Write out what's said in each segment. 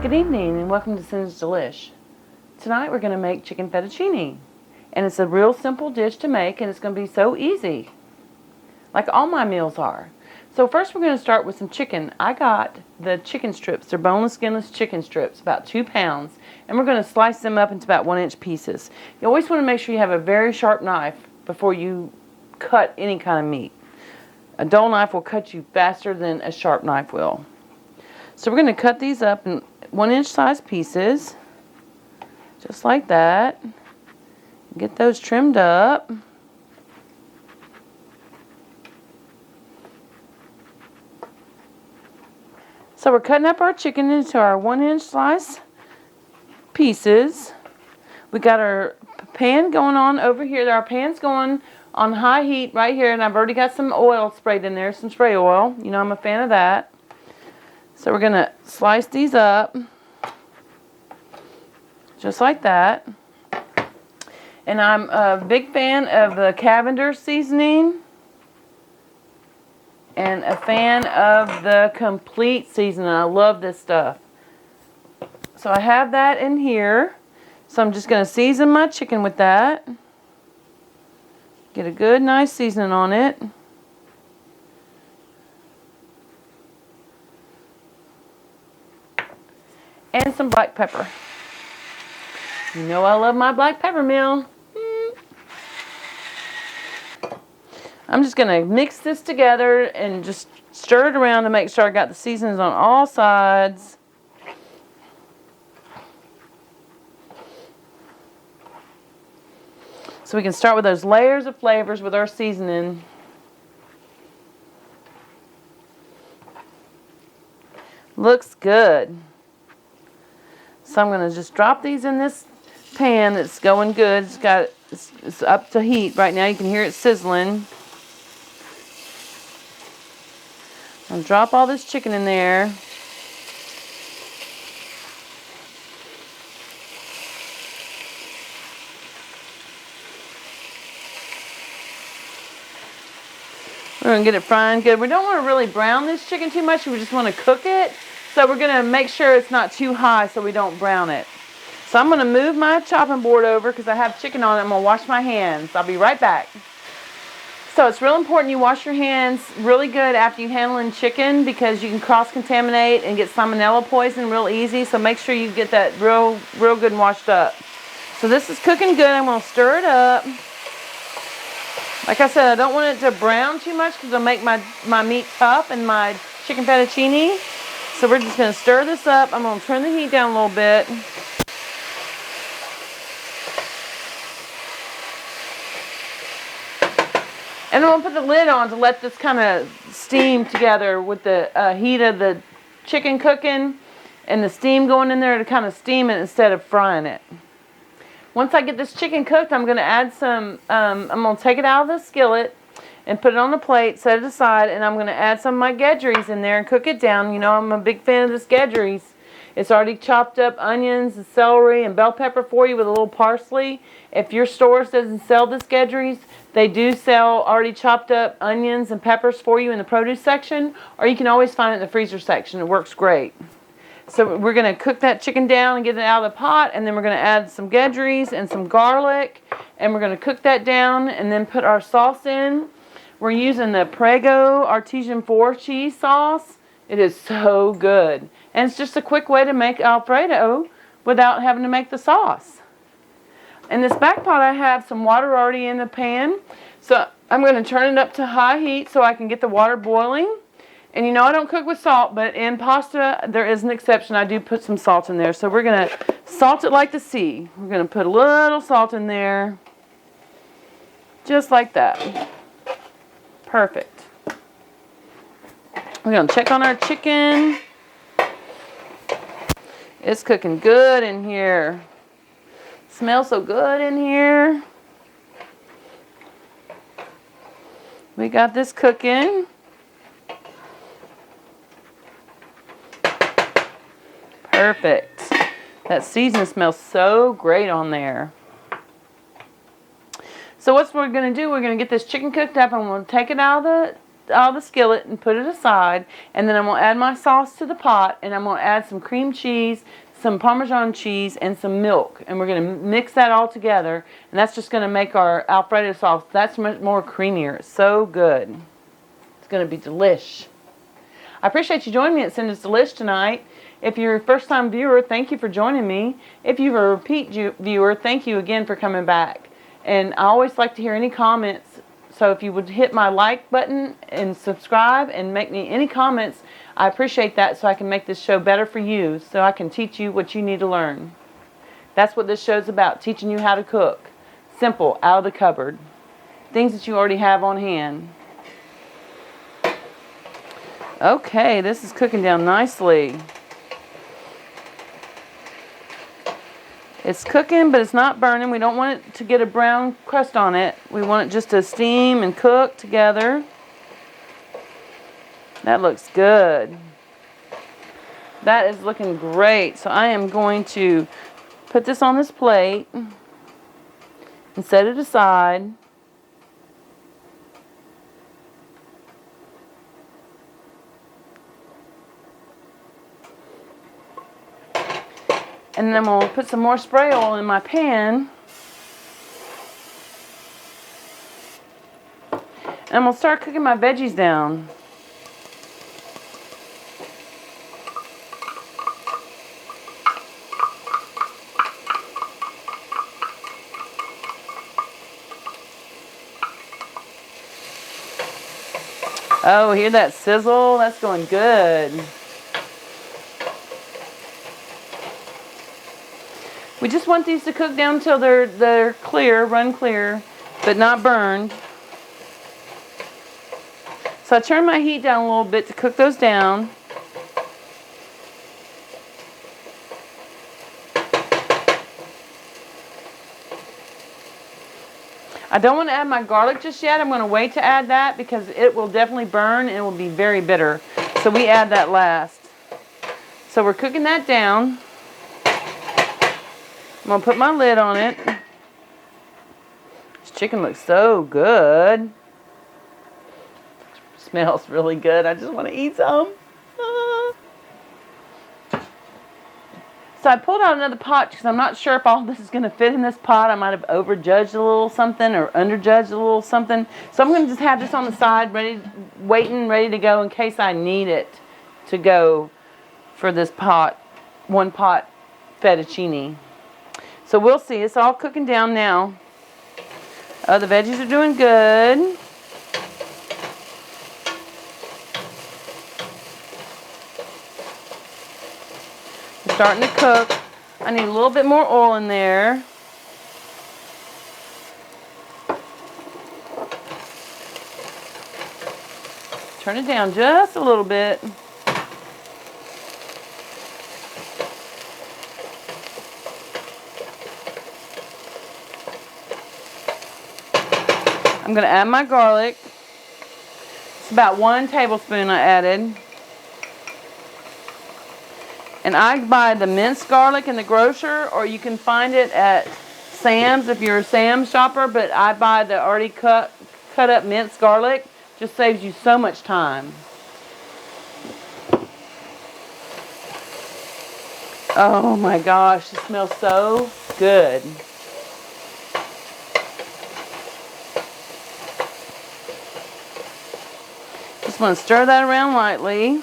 Good evening and welcome to Cinda's Delish. Tonight we're going to make chicken fettuccine. And it's a real simple dish to make and it's going to be so easy. Like all my meals are. So first we're going to start with some chicken. I got the chicken strips. They're boneless, skinless chicken strips, about 2 pounds. And we're going to slice them up into about 1-inch pieces. You always want to make sure you have a very sharp knife before you cut any kind of meat. A dull knife will cut you faster than a sharp knife will. So we're going to cut these up in 1-inch size pieces, just like that. Get those trimmed up. So we're cutting up our chicken into our 1-inch slice pieces. We got our pan going on over here. Our pan's going on high heat right here, and I've already got some oil sprayed in there, some spray oil. You know I'm a fan of that. So we're going to slice these up, just like that. And I'm a big fan of the Cavender seasoning and a fan of the complete seasoning. I love this stuff. So I have that in here. So I'm just going to season my chicken with that. Get a good, nice seasoning on it. And some black pepper. You know I love my black pepper meal. I'm just going to mix this together and just stir it around to make sure I got the seasonings on all sides. So we can start with those layers of flavors with our seasoning. Looks good. So I'm going to just drop these in this pan that's going good. It's up to heat right now. You can hear it sizzling. I'll drop all this chicken in there. We're going to get it frying good. We don't want to really brown this chicken too much. We just want to cook it. So we're going to make sure it's not too high so we don't brown it. So I'm going to move my chopping board over because I have chicken on it. I'm going to wash my hands. I'll be right back. So it's real important you wash your hands really good after you handling chicken because you can cross-contaminate and get salmonella poison real easy. So make sure you get that real good and washed up. So this is cooking good. I'm going to stir it up. Like I said, I don't want it to brown too much because it'll make my meat tough and my chicken fettuccine. So we're just going to stir this up. I'm going to turn the heat down a little bit. And I'm going to put the lid on to let this kind of steam together with the heat of the chicken cooking and the steam going in there to kind of steam it instead of frying it. Once I get this chicken cooked, I'm going to add some, I'm going to take it out of the skillet and put it on the plate, set it aside, and I'm going to add some of my Guidrys in there and cook it down. You know I'm a big fan of this Guidrys. It's already chopped up onions and celery and bell pepper for you with a little parsley. If your store doesn't sell this Guidrys, they do sell already chopped up onions and peppers for you in the produce section, or you can always find it in the freezer section. It works great. So we're going to cook that chicken down and get it out of the pot, and then we're going to add some Guidrys and some garlic, and we're going to cook that down and then put our sauce in. We're using the Prego Artisan 4 cheese sauce. It is so good. And it's just a quick way to make Alfredo without having to make the sauce. In this back pot I have some water already in the pan. So I'm going to turn it up to high heat so I can get the water boiling. And you know I don't cook with salt, but in pasta there is an exception. I do put some salt in there. So we're going to salt it like the sea. We're going to put a little salt in there. Just like that. Perfect. We're going to check on our chicken. It's cooking good in here. Smells so good in here. We got this cooking. Perfect. That seasoning smells so great on there. So what we're going to do, we're going to get this chicken cooked up and we'll take it out of the out of the skillet and put it aside. And then I'm going to add my sauce to the pot, and I'm going to add some cream cheese, some Parmesan cheese, and some milk. And we're going to mix that all together, and that's just going to make our Alfredo sauce that's much more creamier. It's so good. It's going to be delish. I appreciate you joining me at Cinda's Delish tonight. If you're a first-time viewer, thank you for joining me. If you're a repeat viewer, thank you again for coming back. And I always like to hear any comments, so if you would hit my like button and subscribe and make me any comments, I appreciate that, so I can make this show better for you, so I can teach you what you need to learn. That's what this show's about, teaching you how to cook. Simple, out of the cupboard. Things that you already have on hand. Okay, this is cooking down nicely. It's cooking, but it's not burning. We don't want it to get a brown crust on it. We want it just to steam and cook together. That looks good. That is looking great. So I am going to put this on this plate and set it aside. And then I'm going to put some more spray oil in my pan. And I'm going to start cooking my veggies down. Oh, hear that sizzle? That's going good. We just want these to cook down until they're clear, run clear, but not burned. So I turn my heat down a little bit to cook those down. I don't want to add my garlic just yet. I'm going to wait to add that because it will definitely burn and it will be very bitter. So we add that last. So we're cooking that down. I'm going to put my lid on it. This chicken looks so good. Smells really good. I just want to eat some. So I pulled out another pot because I'm not sure if all this is going to fit in this pot. I might have overjudged a little something or underjudged a little something. So I'm going to just have this on the side, ready to go in case I need it to go for this pot, one pot fettuccine. So we'll see. It's all cooking down now. The veggies are doing good. It's starting to cook. I need a little bit more oil in there. Turn it down just a little bit. I'm going to add my garlic. It's about 1 tablespoon I added. And I buy the minced garlic in the grocer, or you can find it at Sam's if you're a Sam's shopper, but I buy the already cut up minced garlic. Just saves you so much time. Oh my gosh, it smells so good. Just want to stir that around lightly.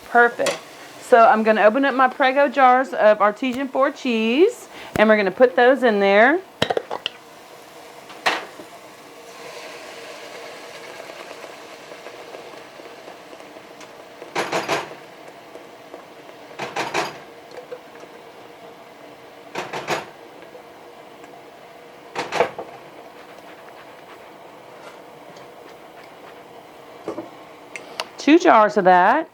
Perfect. So I'm going to open up my Prego jars of artesian 4 cheese, and we're going to put those in there. Two jars of that.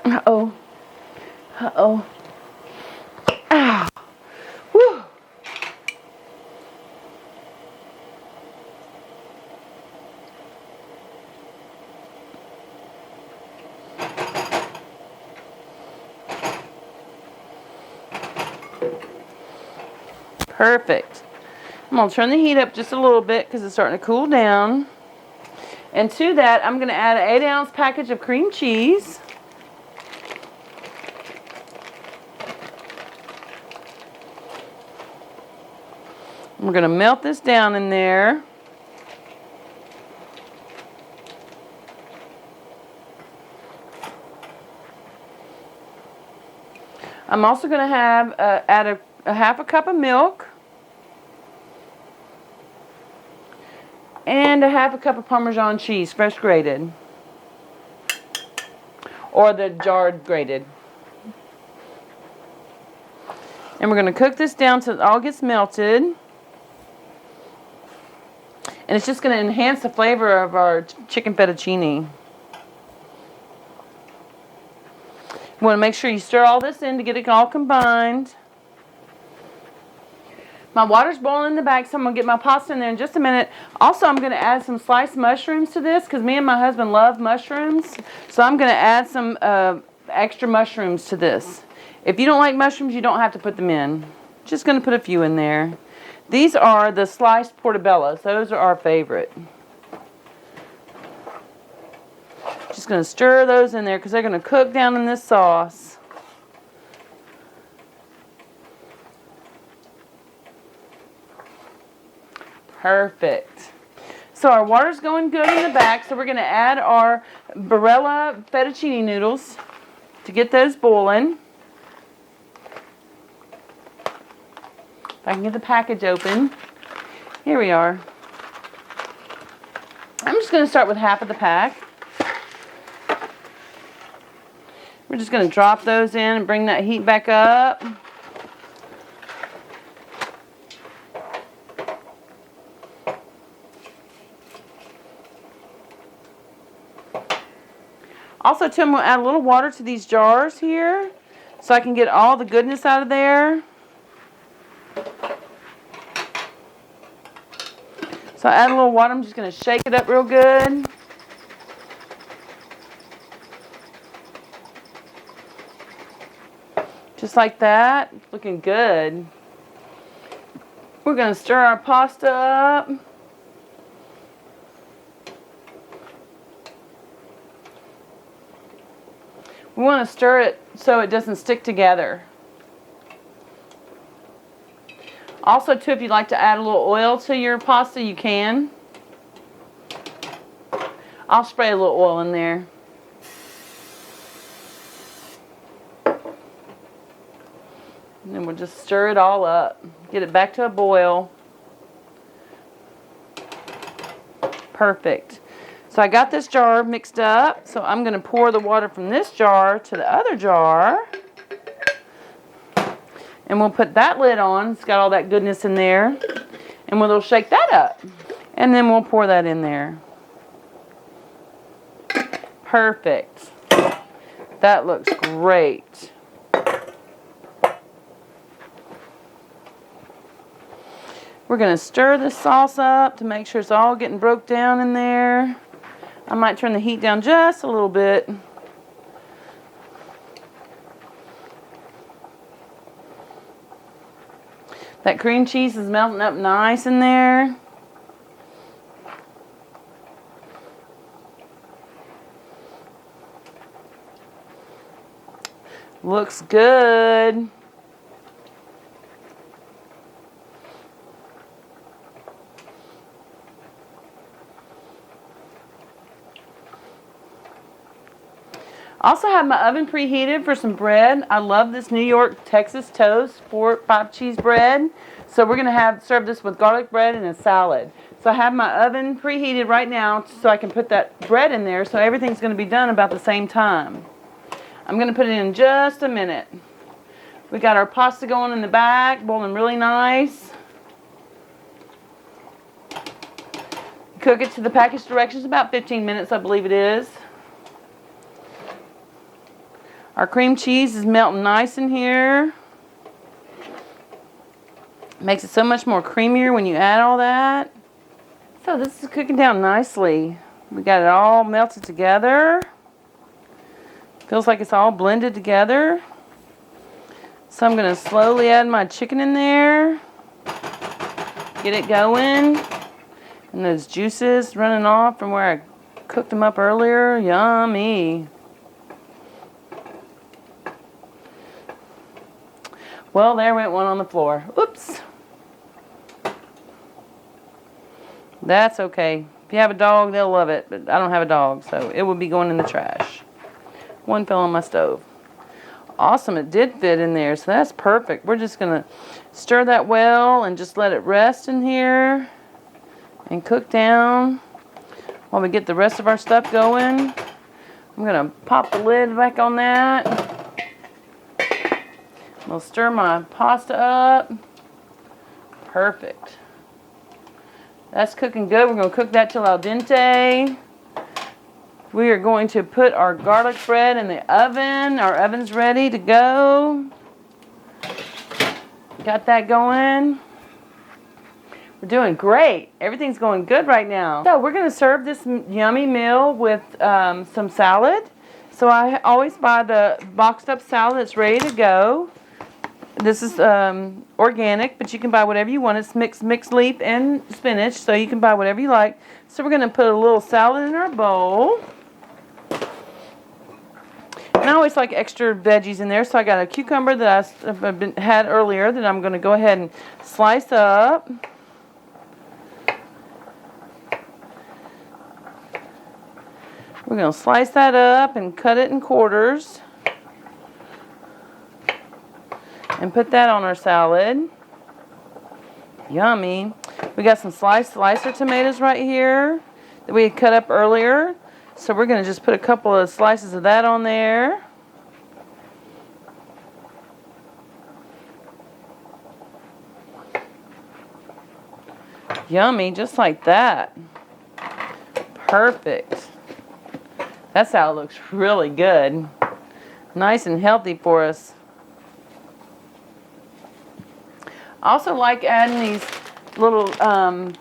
Uh-oh. Uh-oh. Ah. Whew. Perfect. I'm going to turn the heat up just a little bit because it's starting to cool down. And to that, I'm going to add an 8-ounce package of cream cheese. We're going to melt this down in there. I'm also going to add a half a cup of milk and a half a cup of Parmesan cheese, fresh grated, or the jarred grated. And we're going to cook this down till it all gets melted. And it's just going to enhance the flavor of our chicken fettuccine. You want to make sure you stir all this in to get it all combined. My water's boiling in the back, so I'm going to get my pasta in there in just a minute. Also, I'm going to add some sliced mushrooms to this because me and my husband love mushrooms. So I'm going to add some extra mushrooms to this. If you don't like mushrooms, you don't have to put them in. Just going to put a few in there. These are the sliced portabellas. Those are our favorite. Just going to stir those in there because they're going to cook down in this sauce. Perfect. So our water's going good in the back, so we're going to add our Barilla fettuccine noodles to get those boiling. If I can get the package open. Here we are. I'm just going to start with half of the pack. We're just going to drop those in and bring that heat back up. Also, too, I'm going to add a little water to these jars here so I can get all the goodness out of there. So I add a little water. I'm just going to shake it up real good. Just like that. Looking good. We're going to stir our pasta up. We want to stir it so it doesn't stick together. Also, too, if you'd like to add a little oil to your pasta, you can. I'll spray a little oil in there. And then we'll just stir it all up. Get it back to a boil. Perfect. So I got this jar mixed up. So I'm going to pour the water from this jar to the other jar. And we'll put that lid on. It's got all that goodness in there. And we'll shake that up. And then we'll pour that in there. Perfect. That looks great. We're going to stir this sauce up to make sure it's all getting broke down in there. I might turn the heat down just a little bit. That cream cheese is melting up nice in there. Looks good. Also have my oven preheated for some bread. I love this New York Texas toast 4-5 cheese bread. So we're going to serve this with garlic bread and a salad. So I have my oven preheated right now so I can put that bread in there so everything's going to be done about the same time. I'm going to put it in just a minute. We got our pasta going in the back, boiling really nice. Cook it to the package directions, about 15 minutes I believe it is. Our cream cheese is melting nice in here. Makes it so much more creamier when you add all that. So this is cooking down nicely. We got it all melted together. Feels like it's all blended together. So I'm going to slowly add my chicken in there. Get it going. And those juices running off from where I cooked them up earlier. Yummy. Well, there went one on the floor. Oops. That's okay. If you have a dog, they'll love it. But I don't have a dog, so it would be going in the trash. One fell on my stove. Awesome, it did fit in there, so that's perfect. We're just going to stir that well and just let it rest in here and cook down while we get the rest of our stuff going. I'm going to pop the lid back on that. I'll stir my pasta up. Perfect. That's cooking good. We're going to cook that till al dente. We are going to put our garlic bread in the oven. Our oven's ready to go. Got that going. We're doing great. Everything's going good right now. So we're going to serve this yummy meal with some salad. So I always buy the boxed up salad that's ready to go. This is organic, but you can buy whatever you want. It's mixed leaf and spinach, so you can buy whatever you like. So we're going to put a little salad in our bowl. And I always like extra veggies in there, so I got a cucumber that I had earlier that I'm going to go ahead and slice up. We're going to slice that up and cut it in quarters. And put that on our salad. Yummy. We got some slicer tomatoes right here that we had cut up earlier. So we're going to just put a couple of slices of that on there. Yummy, just like that. Perfect. That salad looks really good. Nice and healthy for us. I also like adding these little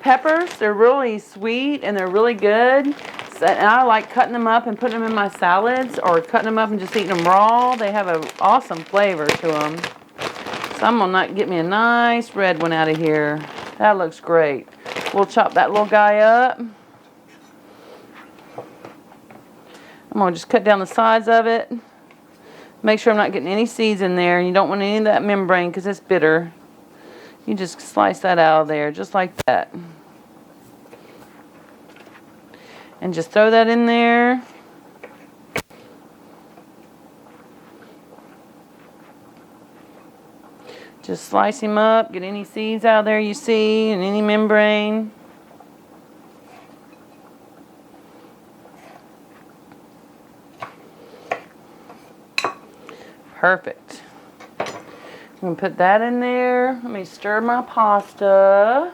peppers. They're really sweet and they're really good. And I like cutting them up and putting them in my salads or cutting them up and just eating them raw. They have an awesome flavor to them. So I'm going to get me a nice red one out of here. That looks great. We'll chop that little guy up. I'm going to just cut down the sides of it. Make sure I'm not getting any seeds in there. And you don't want any of that membrane because it's bitter. You just slice that out of there, just like that. And just throw that in there. Just slice him up, get any seeds out there you see, and any membrane. Perfect. I'm going to put that in there. Let me stir my pasta.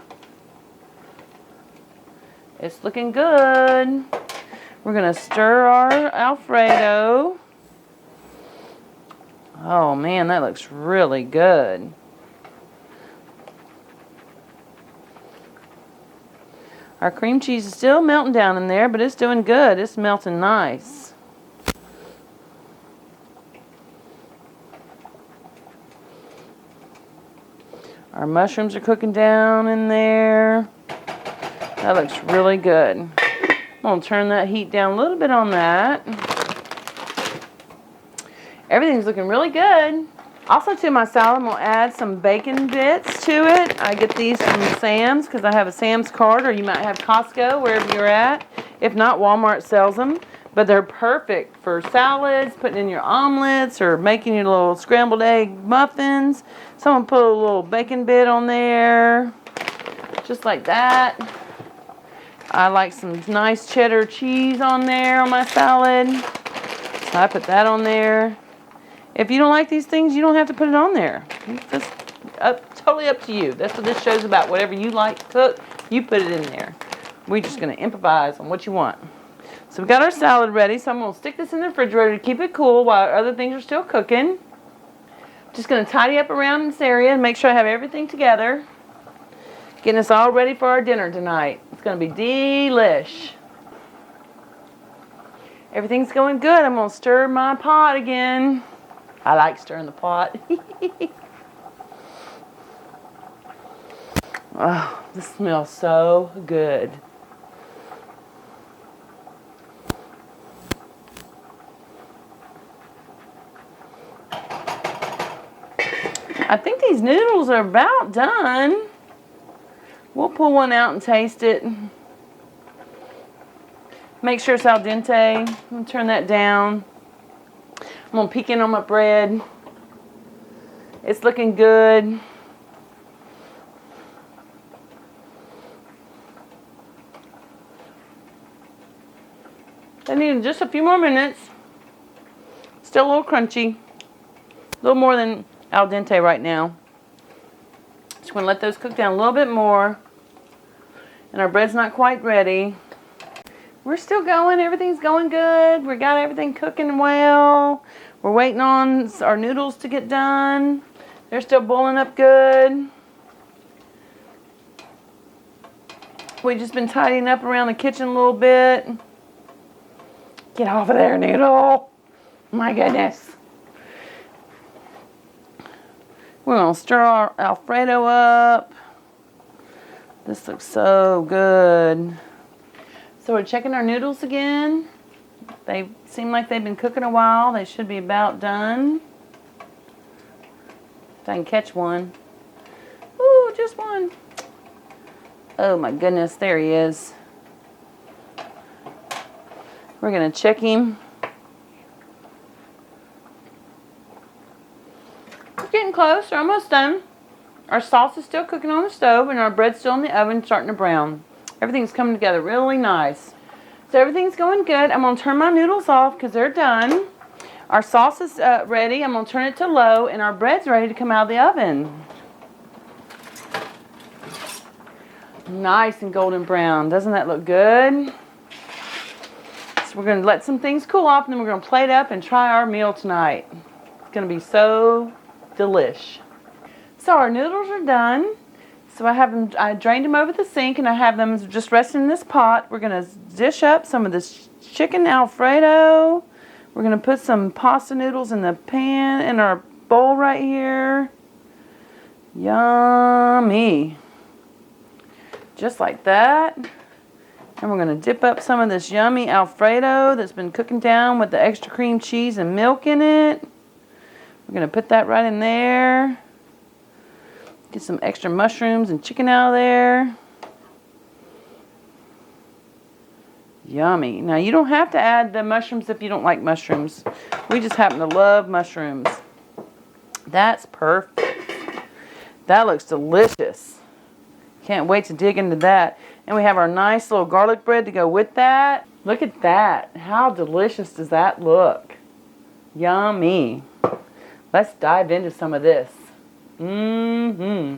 It's looking good. We're going to stir our Alfredo. Oh man, that looks really good. Our cream cheese is still melting down in there, but it's doing good. It's melting nice. Our mushrooms are cooking down in there. That looks really good. I'm going to turn that heat down a little bit on that. Everything's looking really good. Also to my salad, I'm going to add some bacon bits to it. I get these from Sam's because I have a Sam's card, or you might have Costco, wherever you're at. If not, Walmart sells them. But they're perfect for salads, putting in your omelets, or making your little scrambled egg muffins. So I'm going to put a little bacon bit on there, just like that. I like some nice cheddar cheese on there on my salad. So I put that on there. If you don't like these things, you don't have to put it on there. It's just totally up to you. That's what this show's about. Whatever you like to cook, you put it in there. We're just going to improvise on what you want. So we got our salad ready, so I'm going to stick this in the refrigerator to keep it cool while other things are still cooking. Just going to tidy up around this area and make sure I have everything together. Getting us all ready for our dinner tonight. It's going to be delish. Everything's going good. I'm going to stir my pot again. I like stirring the pot. Oh, this smells so good. I think these noodles are about done. We'll pull one out and taste it. Make sure it's al dente. I'm going to turn that down. I'm going to peek in on my bread. It's looking good. I need just a few more minutes. Still a little crunchy. A little more than al dente right now. Just going to let those cook down a little bit more. And our bread's not quite ready. We're still going. Everything's going good. We got everything cooking well. We're waiting on our noodles to get done. They're still boiling up good. We've just been tidying up around the kitchen a little bit. Get off of there, noodle. My goodness. We're going to stir our Alfredo up. This looks so good. So we're checking our noodles again. They seem like they've been cooking a while. They should be about done. If I can catch one. Ooh, just one. Oh my goodness, there he is. We're going to check him. We're getting close. We're almost done. Our sauce is still cooking on the stove and our bread's still in the oven starting to brown. Everything's coming together really nice. So everything's going good. I'm going to turn my noodles off because they're done. Our sauce is ready. I'm going to turn it to low and our bread's ready to come out of the oven. Nice and golden brown. Doesn't that look good? So we're going to let some things cool off and then we're going to plate up and try our meal tonight. It's going to be so delish. So our noodles are done. So I drained them over the sink and I have them just resting in this pot. We're going to dish up some of this chicken Alfredo. We're going to put some pasta noodles in the pan in our bowl right here. Yummy. Just like that. And we're going to dip up some of this yummy Alfredo that's been cooking down with the extra cream cheese and milk in it. We're going to put that right in there. Get some extra mushrooms and chicken out of there. Yummy. Now you don't have to add the mushrooms if you don't like mushrooms. We just happen to love mushrooms. That's perfect. That looks delicious. Can't wait to dig into that. And we have our nice little garlic bread to go with that. Look at that. How delicious does that look? Yummy. Let's dive into some of this. Mm-hmm.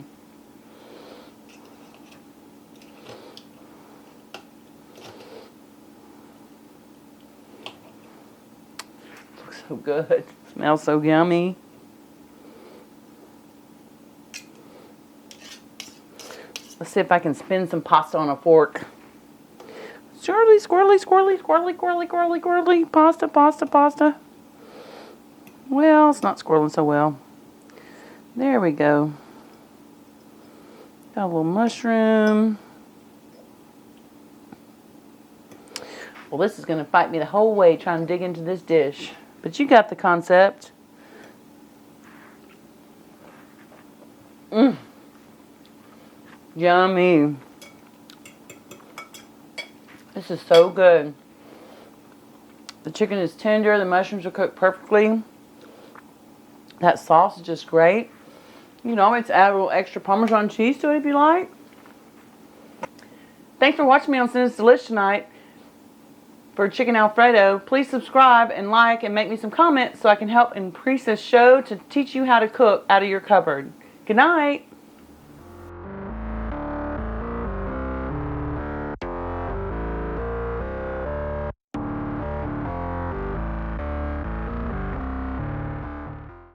Looks so good. Smells so yummy. Let's see if I can spin some pasta on a fork. Swirly, squirrely, squirrely, squirrely, squirrely, squirrely, squirrely. Pasta, pasta, pasta. Well, it's not squirreling so well. There we go. Got a little mushroom. Well, this is going to fight me the whole way trying to dig into this dish. But you got the concept. Mmm. Yummy. This is so good. The chicken is tender. The mushrooms are cooked perfectly. That sauce is just great. You can always add a little extra Parmesan cheese to it if you like. Thanks for watching me on Cinda's Delish tonight for Chicken Alfredo. Please subscribe and like and make me some comments so I can help increase this show to teach you how to cook out of your cupboard. Good night.